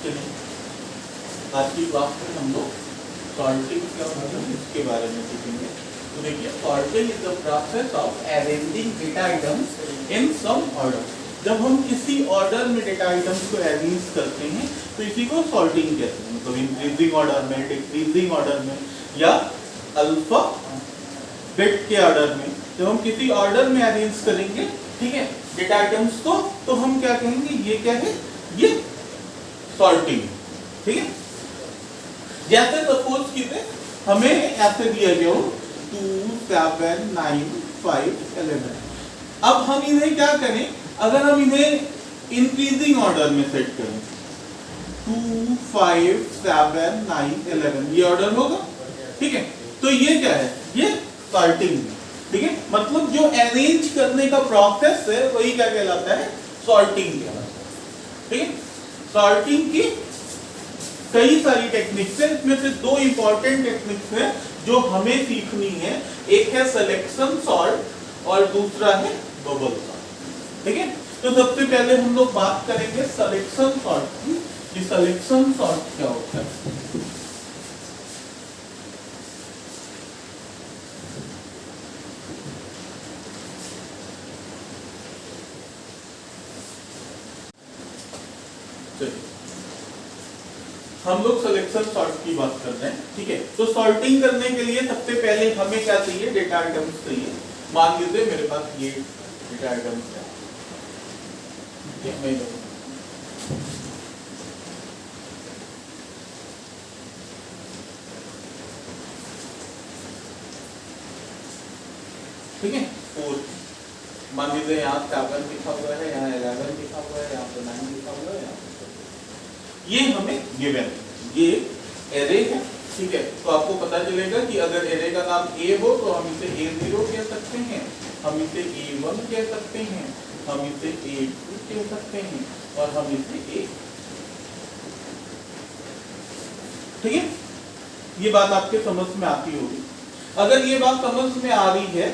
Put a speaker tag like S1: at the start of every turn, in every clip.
S1: चलिए आज की क्लास में हम लोग सॉर्टिंग क्या होता है इसके बारे में सीखेंगे। तो देखिए sorting is the process of arranging data items in some order. जब हम किसी ऑर्डर में डेटा आइटम्स को अरेंज करते हैं तो इसी को सॉर्टिंग कहते हैं। मतलब इंक्रीजिंग ऑर्डर में, डिक्रीजिंग ऑर्डर में या अल्फा बिट के ऑर्डर में जब हम किसी ऑर्डर में अरेंज करेंगे, ठीक है, डेटा आइटम्स को, तो हम क्या कहेंगे, ये क्या है, ये सॉर्टिंग, ठीक है। जैसे सपोज कीजिए हमें ऐसे दिया गया हो 2 7 9 5 11। अब हम इन्हें क्या करें, अगर हम इन्हें इंक्रीजिंग ऑर्डर में सेट करें 2 5 7 9 11 ये ऑर्डर होगा, ठीक है। तो ये क्या है, ये सॉर्टिंग, ठीक है। मतलब जो अरेंज करने का प्रोसेस है वही क्या कहलाता है, सॉर्टिंग कहलाता है, ठीक है। सॉर्टिंग की कई सारी टेक्निक्स हैं, इसमें से दो इंपॉर्टेंट टेक्निक्स हैं जो हमें सीखनी है। एक है सिलेक्शन सॉर्ट और दूसरा है बबल सॉर्ट, ठीक है। तो सबसे पहले हम लोग बात करेंगे सिलेक्शन सॉर्ट की, कि सिलेक्शन सॉर्ट क्या होता है। हम लोग सिलेक्शन सॉर्ट की बात कर रहे हैं, ठीक है। तो सॉर्टिंग करने के लिए सबसे पहले हमें क्या चाहिए, डेटा आइटम्स चाहिए। मान लीजिए मेरे पास ये डेटा आइटम्स है, ठीक है। 4 मान लीजिए यहाँ 7 लिखा हुआ है, यहाँ 11 लिखा हुआ है, यहाँ पे 9 लिखा हुआ है, यहाँ पे ये हमें गिवन, ये एरे है, ठीक है। तो आपको पता चलेगा कि अगर एरे का नाम ए हो तो हम इसे A0 कह सकते हैं, हम इसे A1 कह सकते हैं, हम इसे A2 कह सकते हैं और हम इसे A, ठीक है। ये बात आपके समझ में आती होगी। अगर ये बात समझ में आ रही है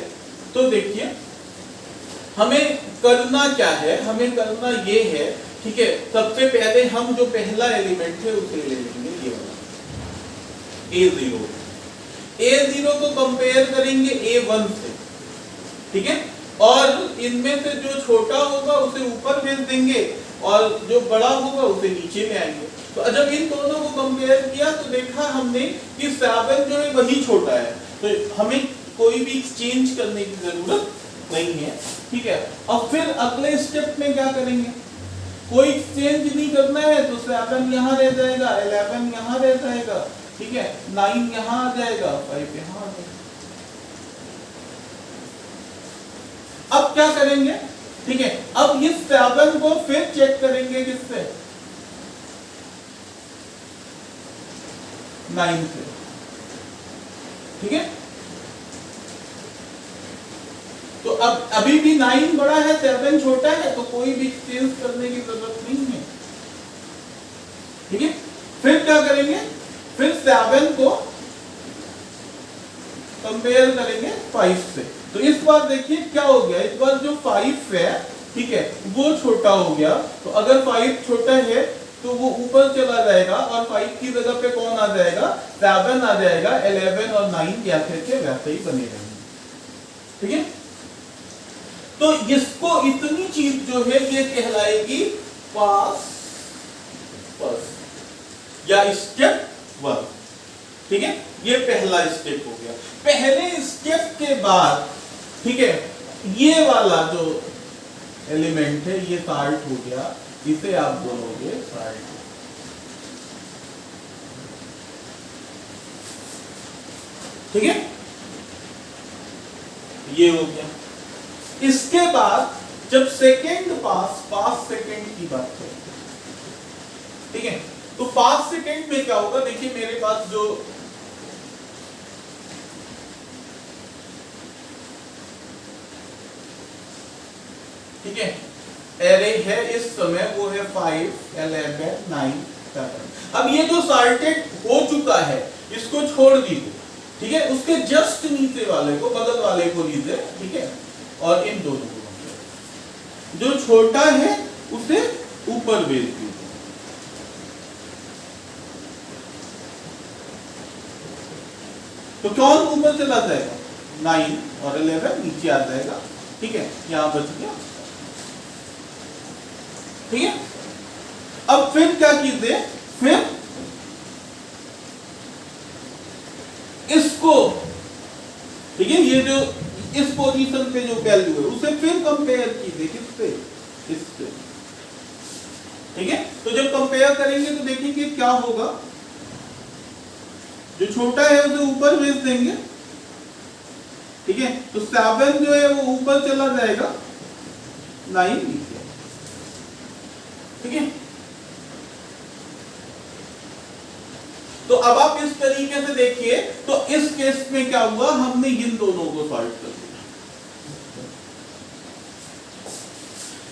S1: तो देखिए हमें करना क्या है, हमें करना ये है, ठीक है। सबसे पहले हम जो पहला एलिमेंट है उसे ले लेंगे, ये वाला A0। A0 को कंपेयर करेंगे A1 से, ठीक है। और इनमें से जो छोटा होगा उसे ऊपर भेज देंगे और जो बड़ा होगा उसे नीचे में आएंगे। तो जब इन दोनों को कंपेयर किया तो देखा हमने कि 7 जो है वही छोटा है, तो हमें कोई भी एक्सचेंज करने की जरूरत नहीं है, ठीक है। अब फिर अगले स्टेप में क्या करेंगे, कोई एक्सचेंज नहीं करना है तो 7 यहाँ रह जाएगा, 11 यहाँ रह जाएगा, ठीक है, 9 यहाँ आ जाएगा, 5 यहाँ आ जाएगा। अब क्या करेंगे, ठीक है, अब इस 7 को फिर चेक करेंगे किससे, 9 से, ठीक है। तो अब अभी भी 9 बड़ा है, 7 छोटा है, तो कोई भी एक्सचेंज करने की जरूरत नहीं है, ठीक है। फिर क्या करेंगे, फिर 7 को कंपेयर करेंगे 5 से। तो इस बार देखिए क्या हो गया, इस बार जो 5 है, ठीक है, वो छोटा हो गया। तो अगर 5 छोटा है तो वो ऊपर चला जाएगा और 5 की जगह पे कौन आ जाएगा, 7 आ जाएगा। 11 और 9 जैसे थे वैसे ही बने रहेंगे, ठीक है। तो इसको इतनी चीज जो है ये कहलाएगी पास फर्स्ट या स्टेप 1, ठीक है। ये पहला स्टेप हो गया। पहले स्टेप के बाद, ठीक है, ये वाला जो एलिमेंट है ये सॉर्ट हो गया, इसे आप बोलोगे सॉर्ट, ठीक है, ये हो गया। इसके बाद जब सेकेंड पास सेकेंड की बात करें, ठीक है, तो पास सेकेंड में क्या होगा, देखिए मेरे पास जो ठीक है एरे है इस समय, वो है 5 11 9 7। अब ये जो सॉर्टेड हो चुका है इसको छोड़ दीजिए, ठीक है। उसके जस्ट नीचे वाले को, बगल वाले को लीजिए, ठीक है, और इन दोनों को जो छोटा है उसे ऊपर भेज दीजिए, तो कौन ऊपर चला जाएगा? 9 और 11 नीचे आ जाएगा। ठीक है, यहां बच गया। ठीक है, अब फिर क्या कीजिए, फिर इसको, ठीक है, ये जो इस पोजीशन पे जो वैल्यू है उसे फिर कंपेयर कीजिए किससे? इससे। ठीक है, तो जब कंपेयर करेंगे तो देखेंगे क्या होगा, जो छोटा है उसे ऊपर भेज देंगे। ठीक है, तो 7 जो है वो ऊपर चला जाएगा, 9 नीचे। ठीक है, तो अब आप इस तरीके से देखिए, तो इस केस में क्या हुआ, हमने इन दोनों को सॉल्व कर दिया।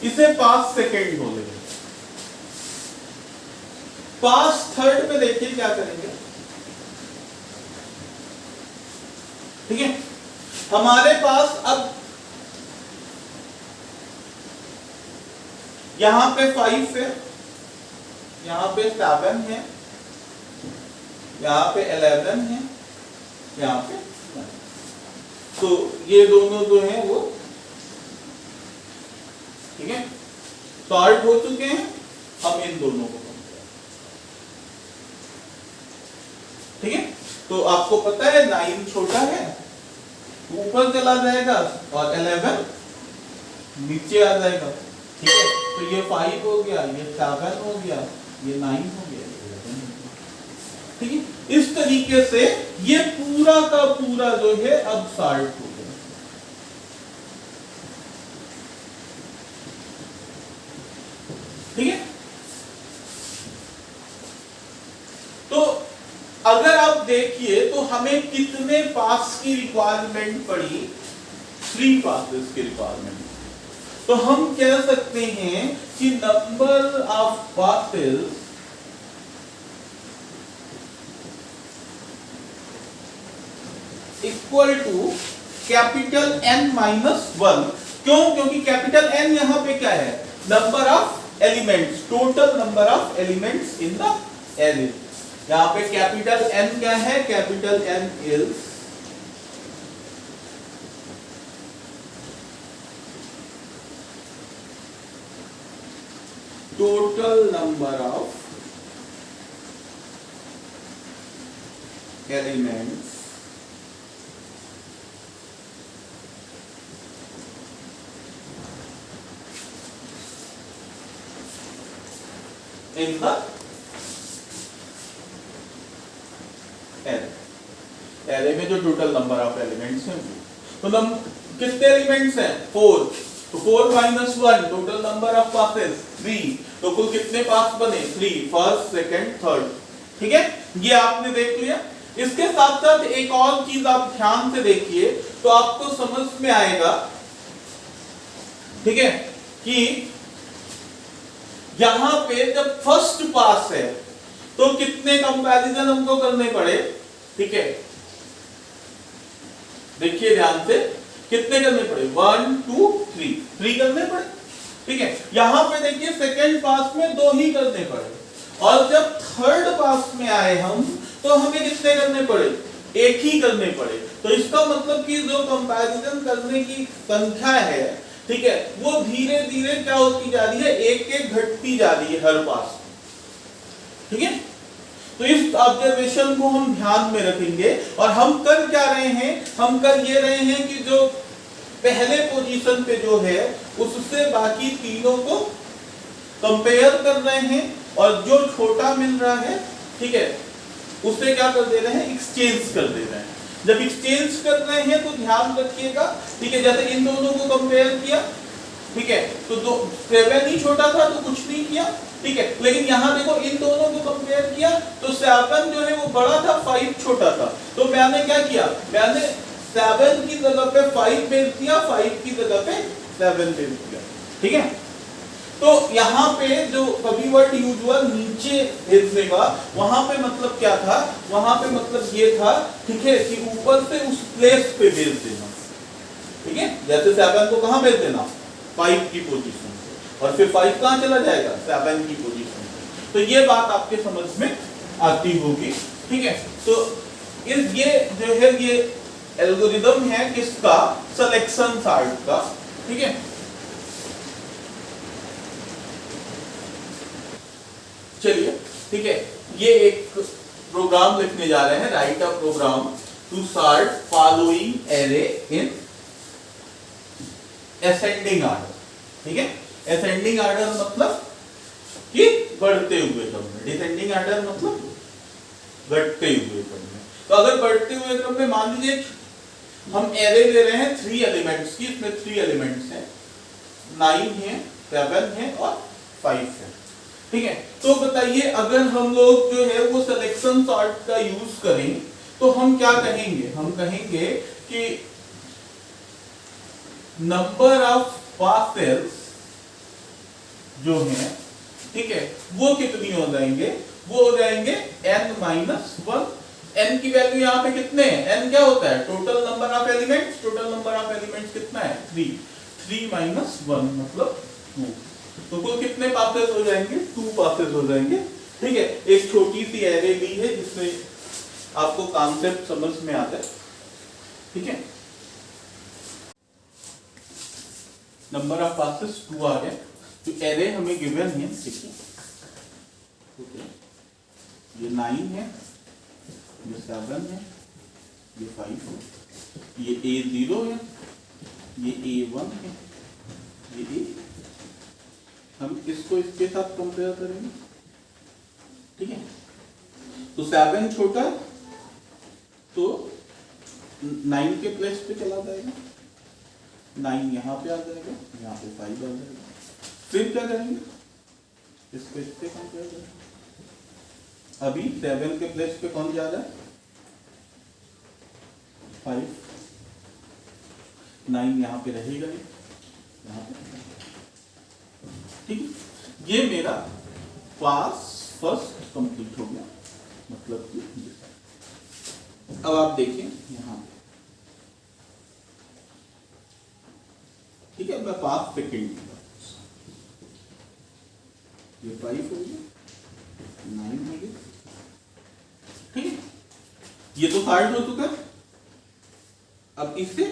S1: इसे पास सेकेंड बोलेंगे। पास थर्ड पे देखिए क्या करेंगे। ठीक है, हमारे पास अब यहां पे 5 है, यहां पे 7 है, यहां पे 11 है, यहां पे 9। तो ये दोनों जो हैं वो, ठीक है, सॉल्व हो चुके हैं। अब इन दोनों को कंपेयर। ठीक है, तो आपको पता है 9 छोटा है, ऊपर चला जाएगा, और 11 नीचे आ जाएगा। ठीक है, तो ये 5 हो गया, ये 7 हो गया, ये 9 हो गया, 11 हो गया। ठीक है, इस तरीके से ये पूरा का पूरा जो है अब सॉल्व हो गया। ठीक है, तो अगर आप देखिए तो हमें कितने पास की रिक्वायरमेंट पड़ी? 3 पासेस की रिक्वायरमेंट। तो हम कह सकते हैं कि number of passes equal to capital N minus 1। क्यों? क्योंकि कैपिटल N यहां पे क्या है? Number of elements, total number of elements in the array. यहां पे कैपिटल N क्या है? Capital N is total number of elements in the array में जो टोटल नंबर ऑफ एलिमेंट्स हैं। तो कितने एलिमेंट्स हैं? 4। तो 4 minus 1 total number of passes 3। तो कुल कितने पास बने? 3, फर्स्ट, सेकंड, थर्ड। ठीक है, ये आपने देख लिया। इसके साथ साथ एक और चीज आप ध्यान से देखिए तो आपको समझ में आएगा, ठीक है, कि यहां पे जब फर्स्ट पास है तो कितने कंपैरिजन हमको करने पड़े? ठीक है, देखिए ध्यान से, कितने करने पड़े? 1 2 3 करने पड़े। ठीक है, यहां पे देखिए सेकंड पास में 2 ही करने पड़े, और जब थर्ड पास में आए हम तो हमें कितने करने पड़े? 1 ही करने पड़े। तो इसका मतलब कि जो कंपैरिजन करने की संख्या है, ठीक है, वो धीरे धीरे क्या होती जा रही है? एक घटती जा रही है हर पास। ठीक है, तो इस ऑब्जर्वेशन को हम ध्यान में रखेंगे। और हम कर क्या रहे हैं? हम कर ये रहे हैं कि जो पहले पोजीशन पे जो है उससे बाकी तीनों को कंपेयर कर रहे हैं, और जो छोटा मिल रहा है, ठीक है, उससे क्या कर दे रहे हैं? एक्सचेंज कर दे रहे हैं। जब एक्सचेंज कर रहे हैं तो ध्यान रखिएगा, ठीक है, जैसे इन दोनों को कंपेयर किया, ठीक है, तो 7 ही छोटा था तो कुछ नहीं किया, ठीक है, लेकिन यहां देखो इन दोनों को कंपेयर किया तो 7 जो है वो बड़ा था, 5 छोटा था। तो मैंने क्या किया? मैंने 7 की जगह पे 5 भेज दिया, 5 की जगह पे 7 भेज दिया। ठीक है, तो यहाँ पे जो कभी वर्ड यूजुअल नीचे भेजने का, वहां पे मतलब क्या था? वहां पे मतलब ये था, ठीक है, कि ऊपर से उस प्लेस पे भेज देना। ठीक है, जैसे 7 को कहां भेज देना? 5 की पोजीशन से, और फिर 5 कहां चला जाएगा? 7 की पोजीशन से। तो ये बात आपके समझ में आती होगी। ठीक है, तो इस ये जो है ये एल्गोरिदम है किसका, सिलेक्शन सॉर्ट का, ठीक है। चलिए ठीक है, ये एक प्रोग्राम लिखने जा रहे हैं, write a program to sort following array in ascending order, ठीक है। असेंडिंग ऑर्डर मतलब कि बढ़ते हुए क्रम में, डिसेंडिंग ऑर्डर मतलब घटते हुए क्रम में। तो अगर बढ़ते हुए क्रम में मान लीजिए हम एरे ले रहे हैं 3 एलिमेंट्स की, इसमें 3 एलिमेंट्स हैं, 9 है, 7 है और 5 है, ठीक है। तो बताइए अगर हम लोग जो है वो सिलेक्शन सॉर्ट का यूज करें तो हम क्या कहेंगे, हम कहेंगे कि नंबर ऑफ पासेस जो है, ठीक है, वो कितनी हो जाएंगे, वो हो जाएंगे n-1। n की वैल्यू यहाँ पे कितने हैं, n क्या होता है, total number of elements, total number of elements कितना है 3, 3-1 मतलब 2। तो कुल कितने पासेस हो जाएंगे, 2 पासेस हो जाएंगे, ठीक है। एक छोटी सी एरे ली है जिसमें आपको कॉन्सेप्ट समझ में आता है, ठीक है। नंबर ऑफ पासेस 2 आ गए, तो एरे हमें गिवन है, ठीक है, ये 9 है, ये 7 है, ये 5 है, ये A0 है, ये A1 है, ये A, हम इसको इसके साथ कंपेयर करेंगे, ठीक है। तो 7 छोटा है तो 9 के प्लेस पे चला जाएगा, 9 यहाँ पे आ जाएगा, यहाँ पे 5 आ जाएगा। फिर क्या करेंगे, इसको इससे कंपेयर करेंगे। अभी 7 के प्लेस पे कौन जा रहा है, 5, 9 यहाँ पे रहेगा नहीं, यहाँ पे, ठीक है। ये मेरा पास फर्स्ट कंप्लीट हो गया, मतलब कि अब आप देखें यहाँ पे, ठीक है, मैं पास सेकेंड, ये 5 हो गया, 9 हो गया, ठीक है। ये तो सॉर्ट हो चुका है, अब इससे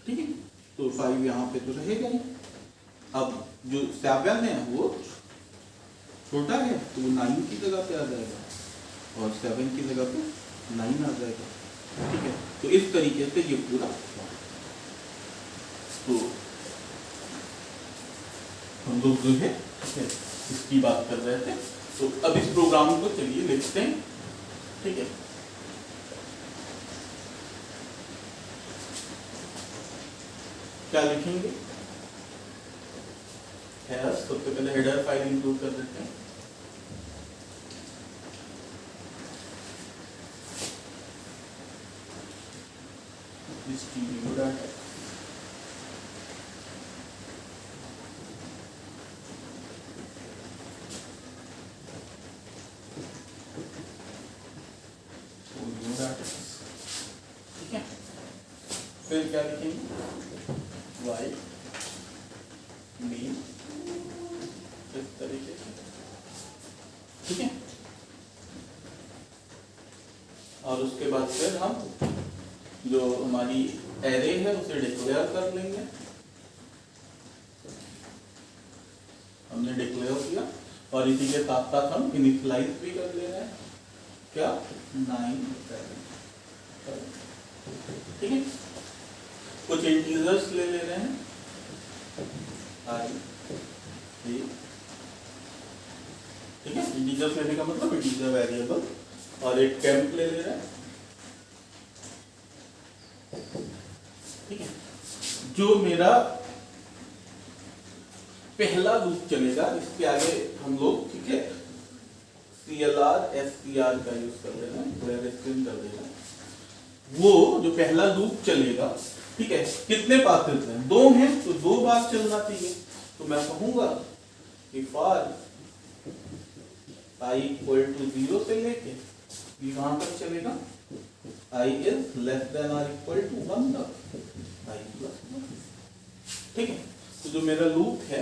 S1: ठीक है, तो 5 यहाँ पे तो रहेगा ही। अब जो 7 है वो छोटा है तो वो 9 की जगह पे आ जाएगा और 7 की जगह पे 9 आ जाएगा, ठीक है। तो इस तरीके से ये पूरा, तो हम लोग जो है इसकी बात कर रहे थे। तो अब इस प्रोग्राम को चलिए लिखते हैं, ठीक है। क्या लिखेंगे, सबसे पहले हेडर फाइल इंक्लूड कर देते हैं, डाटा, ठीक है। फिर क्या लिखेंगे, वाई मीन, इस तरीके से, ठीक है। और उसके बाद फिर हम जो हमारी एरे है उसे डिक्लेयर कर लेंगे, हमने डिक्लेयर किया, और इसी के साथ साथ हम इनिशियलाइज भी कर ले रहे हैं, क्या 9, 7, ठीक है। कुछ इंटीजर्स ले रहे हैं, I, A, ठीक है। इंटीजर्स लेने का मतलब इंटीजर वेरिएबल, और एक टेम्प ले रहे हैं, ठीक है। जो मेरा पहला लूप चलेगा, इसके आगे हम लोग, ठीक है, CLR STR का यूज कर लेना, कर देना। वो जो पहला लूप चलेगा, ठीक है, कितने पासेस हैं, 2 हैं, तो 2 बार चलना चाहिए। तो मैं कहूंगा कि फॉर I = 0 से लेके ये कहां तक चलेगा, I is less than or equal to 1 तक, I plus 1, ठीक है। तो जो मेरा लूप है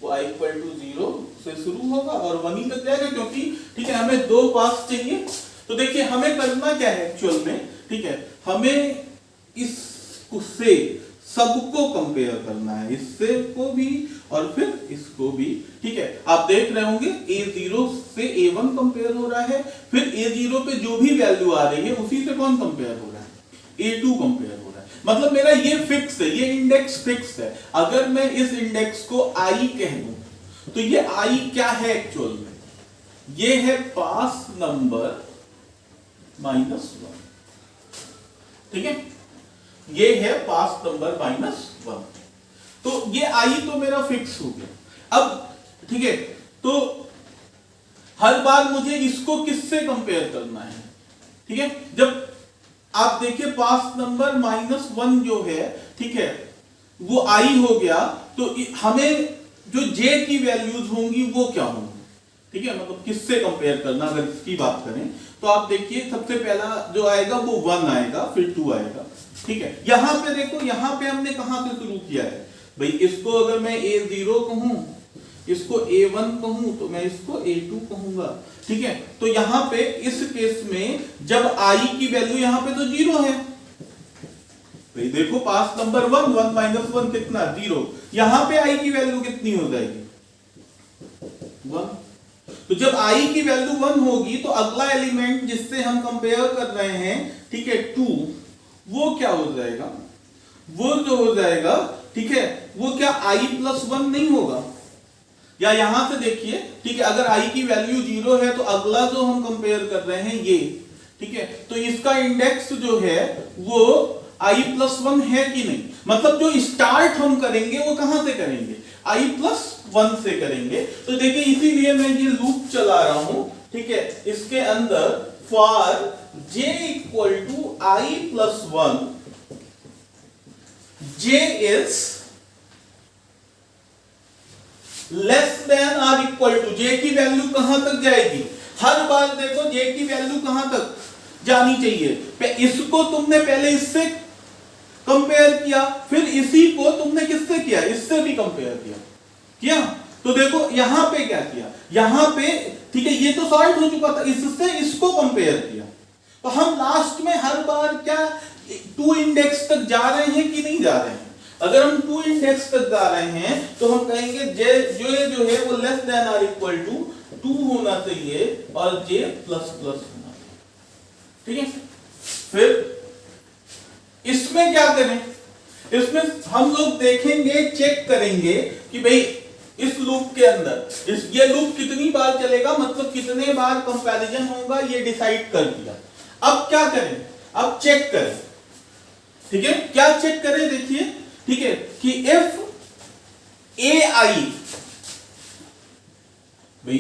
S1: वो i इक्वल टू 0 से शुरू होगा और 1 ही तक जाएगा, क्योंकि ठीक है हमें दो पास चाहिए। तो देखिए हमें करना क्या है एक्चुअल में, ठीक है हमें इससे सबको कंपेयर करना है, इससे को भी और फिर इसको भी। ठीक है आप देख रहे होंगे a0 से a1 कंपेयर हो रहा है, फिर a0 पे जो भी वैल्यू आ रही है उसी से कौन कंपेयर हो रहा है, a2 कंपेयर हो रहा है। मतलब मेरा ये फिक्स है, ये इंडेक्स फिक्स है। अगर मैं इस इंडेक्स को i कह दूं तो ये i क्या है एक्चुअल में, ये है पास नंबर -1। ठीक है ये है पास नंबर -1। तो ये i तो मेरा फिक्स हो गया। अब ठीक है तो हर बार मुझे इसको किससे कंपेयर करना है, ठीक है जब आप देखिए पास नंबर -1 जो है, ठीक है वो i हो गया, तो हमें जो j की वैल्यूज होंगी वो क्या होंगी, ठीक है मतलब किससे कंपेयर करना अगर इसकी बात करें तो आप देखिए सबसे पहला जो आएगा वो 1 आएगा, फिर 2 आएगा। ठीक है यहां पे देखो, यहां पे हमने कहां से शुरू किया है भाई, इसको अगर मैं a0 कहूं, इसको a1 कहूं तो मैं इसको a2 कहूंगा। ठीक है तो यहां पे इस केस में जब i की वैल्यू यहां पे तो 0 है भाई, देखो पास नंबर 1 1 -1 कितना 0, यहां पे i की वैल्यू कितनी हो जाएगी 1। तो जब i की वैल्यू 1 होगी तो अगला एलिमेंट जिससे हम कंपेयर कर रहे हैं, ठीक है 2, वो क्या हो जाएगा, वो जो हो जाएगा ठीक है वो क्या i+1 नहीं होगा, या यहां से देखिए ठीक है अगर i की वैल्यू 0 है तो अगला जो हम कंपेयर कर रहे हैं ये, ठीक है तो इसका इंडेक्स जो है वो i+1 है कि नहीं, मतलब जो स्टार्ट हम करेंगे वो कहां से करेंगे i+1 से करेंगे। तो देखिए इसीलिए मैं ये लूप चला रहा हूं, ठीक है इसके अंदर for j = i+1 j is less than or equal to, J की वैल्यू कहां तक जाएगी, हर बार देखो जे की वैल्यू कहां तक जानी चाहिए, इसको तुमने पहले इससे कंपेयर किया, फिर इसी को तुमने किससे किया, इससे भी कंपेयर किया। तो देखो यहां पे क्या किया, यहां पे ठीक है ये तो सॉल्व हो चुका था, इससे इसको कंपेयर किया। तो हम लास्ट में हर बार क्या 2 इंडेक्स तक जा रहे हैं कि नहीं जा रहे हैं, अगर हम 2 इंडेक्स तक जा रहे हैं तो हम कहेंगे j जो है वो less than or equal to 2 होना चाहिए और j प्लस प्लस होना चाहिए। ठीक है फिर इसमें क्या करें, इसमें हम लोग देखेंगे चेक करेंगे कि भाई इस लूप के अंदर ये लूप कितनी बार चलेगा, मतलब कितने बार कंपैरिजन होगा ये डिसाइड कर दिया। अब क्या करें, अब चेक करें। ठीक है क्या चेक करें, देखिए ठीक है कि इफ ai, भाई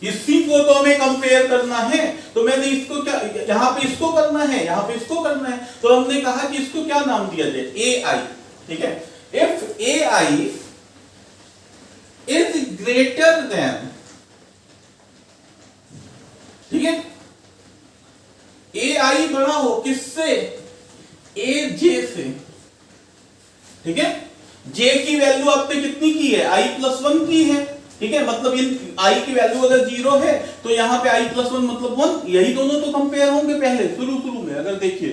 S1: इसी को तो हमें कंपेयर करना है, तो मैंने इसको क्या यहां पे इसको करना है, यहां पे इसको करना है, तो हमने कहा कि इसको क्या नाम दिया जाए ai। ठीक है if ai is greater than, ठीक है ai बड़ा हो किससे, aj से। ठीक है j की वैल्यू आपने कितनी की है, i+1 की है। ठीक है मतलब इन i की वैल्यू अगर 0 है तो यहां पे i+1 मतलब 1, यही दोनों तो कंपेयर होंगे पहले शुरू में अगर देखिए।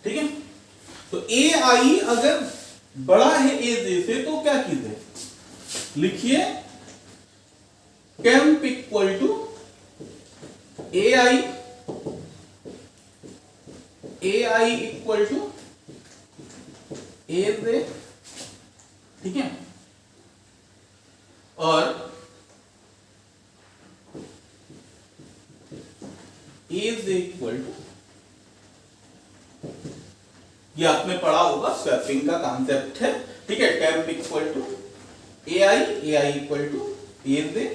S1: ठीक है तो ai अगर बड़ा है aj से तो क्या कीजिए, लिखिए temp equal to ai equal to aj, ठीक है और aj इक्वल टू, ये आपने पढ़ा होगा स्वैपिंग का कॉन्सेप्ट है। ठीक है temp equal to ai equal to aj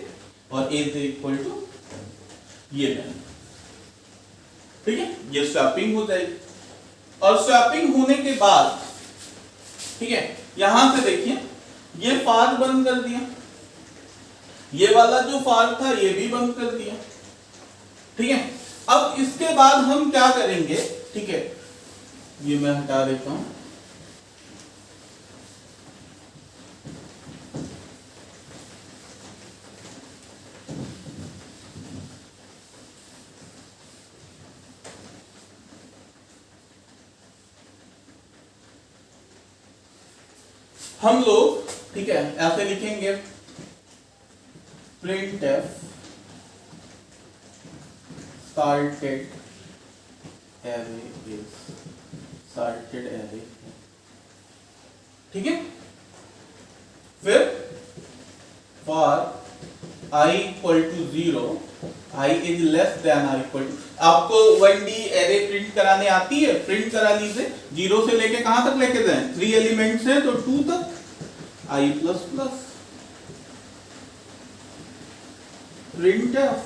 S1: और aj इक्वल टू ये मैंने, ठीक है ये स्वैपिंग हो जाएगी। और स्वैपिंग होने के बाद ठीक है यहां से देखिए ये फार बंद कर दिया, ये वाला जो फार था ये भी बंद कर दिया। ठीक है अब इसके बाद हम क्या करेंगे, ठीक है ये मैं हटा देता हूं, हम लोग ठीक है ऐसे लिखेंगे printf sorted array is sorted array, ठीक है। फिर for I equal to 0, I is less than or equal to, आपको 1D एरे प्रिंट कराने आती है, प्रिंट करा लीजिए। 0 से लेके कहां तक लेके जाएं, 3 एलिमेंट्स है तो 2 तक I plus plus printf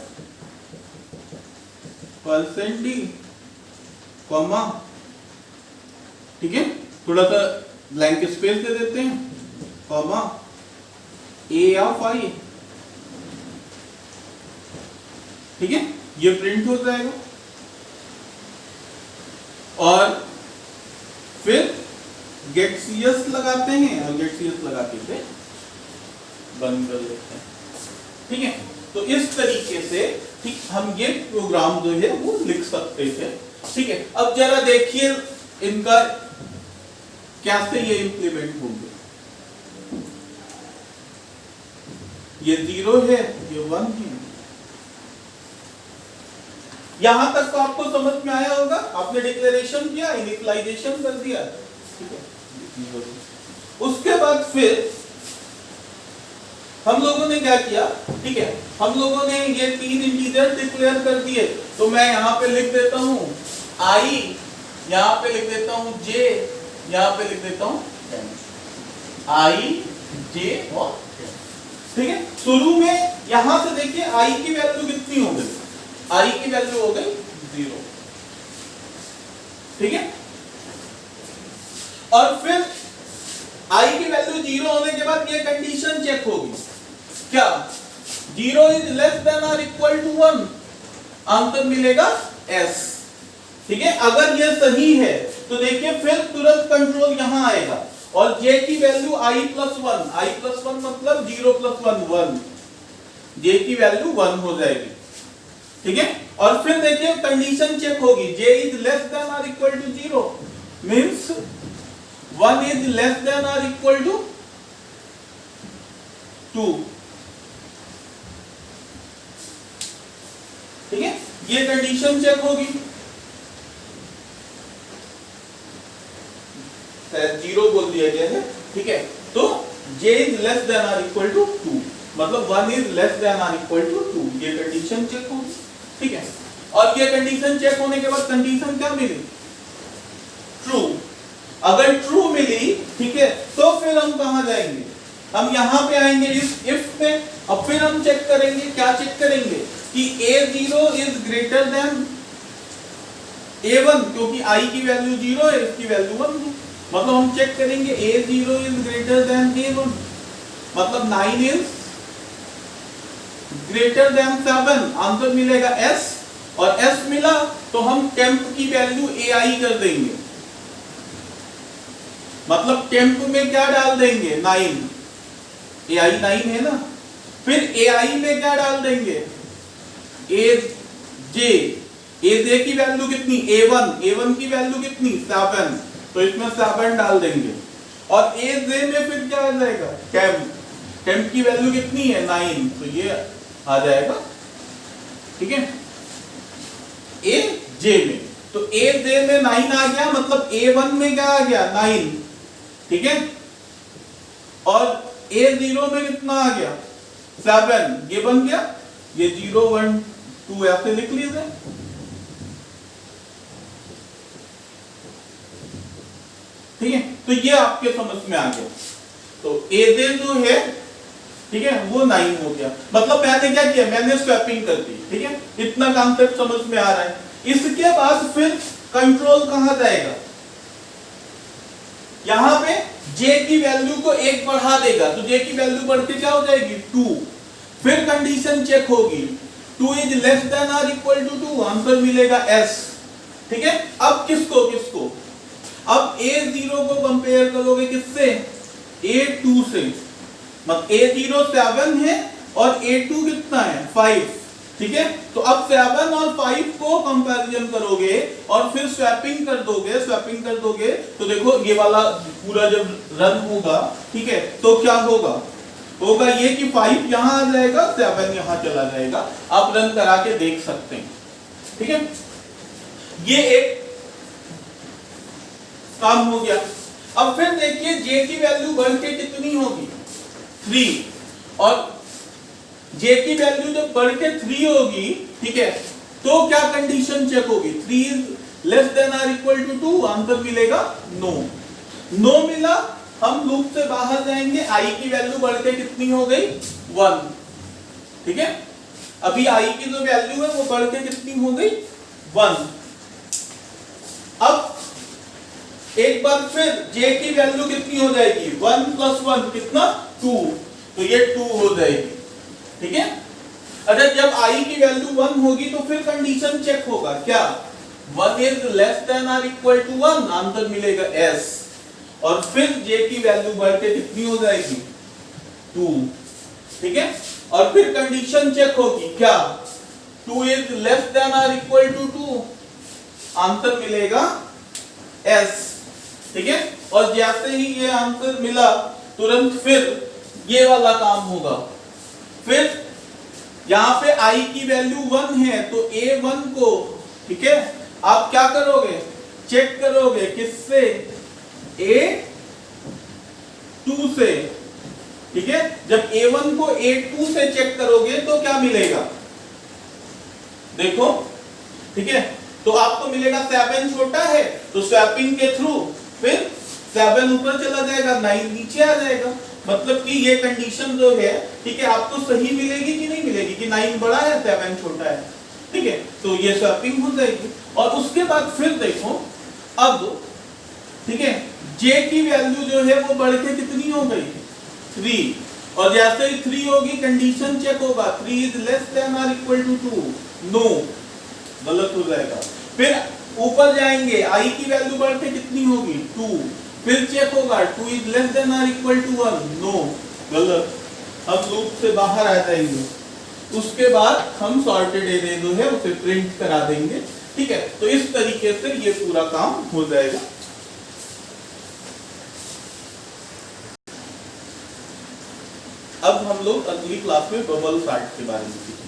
S1: %d comma, ठीक है, थोड़ा सा ब्लैंक स्पेस दे देते हैं, कॉमा a ऑफ I, ठीक है, ये प्रिंट हो जाएगा। और फिर गेट CS लगाते हैं और गेट CS लगा के से बंद कर लेते हैं, ठीक है। तो इस तरीके से ठीक हम ये प्रोग्राम जो है वो लिख सकते थे, ठीक है। अब जरा देखिए इनका कैसे ये इंप्लीमेंट होंगे। ये 0 है, ये 1 है। यहां तक तो आपको समझ में आया होगा, आपने डिक्लेरेशन किया, इनिशियलाइजेशन कर दिया, ठीक है। उसके बाद फिर हम लोगों ने क्या किया, ठीक है, हम लोगों ने ये 3 इंटीजर डिक्लेयर कर दिए। तो मैं यहां पे लिख देता हूं I, यहां पे लिख देता हूं J, यहां पे लिख देता हूं I, J और 10, ठीक है। शुरू में यहां से देखिए I की वैल्यू कितनी हो गई, I की वैल्यू हो गई 0, ठीक है। और फिर I की वैल्यू 0 होने के बाद ये कंडीशन चेक होगी, क्या 0 इज लेस देन और इक्वल टू 1, आंसर मिलेगा S, ठीक है। अगर ये सही है तो देखिए फिर तुरंत कंट्रोल यहां आएगा और J की वैल्यू I प्लस 1 मतलब 0 प्लस 1 1, J की वैल्यू 1 हो जाएगी, ठीक है। और फिर देखिए कंडीशन चेक होगी, J इज लेस देन और equal to 0 means 1 is less than और इक्वल टू 2, ठीक है। ये कंडीशन चेक होगी, 0 बोल दिया गया है, ठीक है। तो J इज लेस देन और इक्वल टू 2 मतलब 1 इज लेस देन और इक्वल टू 2, ये कंडीशन चेक होगी, ठीक है। और ये कंडीशन चेक होने के बाद कंडीशन क्या मिली, ट्रू। अगर ट्रू मिली, ठीक है, तो फिर हम कहां जाएंगे, हम यहां पे आएंगे इस इफ में। अब फिर हम चेक करेंगे, क्या चेक करेंगे कि A0 is greater than A1, क्योंकि I की वैल्यू 0 है, इसकी वैल्यू 1 है, मतलब हम चेक करेंगे A0 is greater than A1, मतलब 9 इज ग्रेटर देन 7, आंसर मिलेगा S। और S मिला तो हम टेम्प की वैल्यू AI कर देंगे, मतलब टेम्प में क्या डाल देंगे 9, AI 9 है ना। फिर AI में क्या डाल देंगे AJ की वैल्यू कितनी A1 की वैल्यू कितनी 7, तो इसमें 7 डाल देंगे। और AJ में फिर क्या आ जाएगा टेम्प की वैल्यू कितनी है 9, तो ये आ जाएगा, ठीक है। AJ में तो AJ में 9 आ गया, मतलब A1 में क्या आ गया 9, ठीक है। और A0 में कितना आ गया 7, ये बन गया, ये 0 1 2 ऐसे लिख लीजिए, ठीक है। तो ये आपके समझ में आ गया। तो AJ जो है, ठीक है, वो 9 हो गया, मतलब मैंने क्या किया, मैंने स्वैपिंग कर दी, ठीक है। इतना कॉन्सेप्ट समझ में आ रहा है। इसके बाद फिर कंट्रोल कहां जाएगा, यहां पे J की वैल्यू को 1 बढ़ा देगा, तो J की वैल्यू बढ़ के क्या हो जाएगी 2। फिर कंडीशन चेक होगी, 2 इज लेस देन और इक्वल टू 2, आंसर मिलेगा S, ठीक है। अब किसको अब A0 को कंपेयर करोगे किससे, A2 से, मतलब A0 7 है और A2 कितना है 5, ठीक है। तो अब 7 और 5 को कंपैरिजन करोगे और फिर स्वैपिंग कर दोगे तो देखो ये वाला पूरा जब रन होगा, ठीक है, तो क्या होगा ये कि 5 यहां आ जाएगा, 7 यहां चला जाएगा। आप रन करा के देख सकते हैं, ठीक है। ये एक काम हो गया। अब फिर देखिए जे की वैल्यू बढ़ के कितनी होगी, 3, और जे की वैल्यू जब बढ़ के 3 होगी, ठीक है, तो क्या कंडीशन चेक होगी, 3 is less than or equal to 2, answer मिलेगा नो मिला, हम लूप से बाहर जाएंगे, आई की वैल्यू बढ़ के कितनी हो गई 1, ठीक है। अभी आई की जो वैल्यू है वो बढ़ के कितनी हो गई 1। अब एक बार फिर जे की वैल्यू कितनी हो जाएगी, 1 + 1 कितना 2, तो ये 2 हो जाएगी, ठीक है। अच्छा जब आई की वैल्यू 1 होगी तो फिर कंडीशन चेक होगा, क्या 1 is less than or equal to 1, answer मिलेगा एस, और फिर जे की वैल्यू बढ़ के कितनी हो जाएगी 2, ठीक है। और फिर कंडीशन चेक होगी, क्या 2 is less than or equal to 2, answer मिलेगा एस, ठीक है। और जैसे ही ये आंसर मिला तुरंत फिर ये वाला काम होगा, फिर यहां पे i की वैल्यू 1 है तो a1 को, ठीक है, आप क्या करोगे, चेक करोगे किससे, a2 से, ठीक है। जब a1 को a2 से चेक करोगे तो क्या मिलेगा, देखो, ठीक है, तो आपको मिलेगा 7 छोटा है तो स्वैपिंग के थ्रू फिर 7 ऊपर चला जाएगा, 9 नीचे आ जाएगा, मतलब कि ये कंडीशन जो है, ठीक है, आपको सही मिलेगी कि नहीं मिलेगी, कि 9 बड़ा है 7 छोटा है, ठीक है, तो ये स्वैपिंग हो जाएगी। और उसके बाद फिर देखो अब, ठीक है, जे की वैल्यू जो है वो बढ़ के कितनी हो गई 3, और जैसे ही 3 होगी कंडीशन चेक होगा, 3 is less than or equal to 2, no, गलत हो जाएगा। फिर ऊपर जाएंगे, आई की वैल्यू बढ़ के कितनी होगी 2, फिर चेक होगा 2 is less than or equal to 1, no, गलत, हम लूप से बाहर आ जाएंगे। उसके बाद हम सॉर्टेड एरे जो है उसे प्रिंट करा देंगे, ठीक है। तो इस तरीके से ये पूरा काम हो जाएगा। अब हम लोग अगली क्लास में बबल सॉर्ट के बारे में सीखेंगे।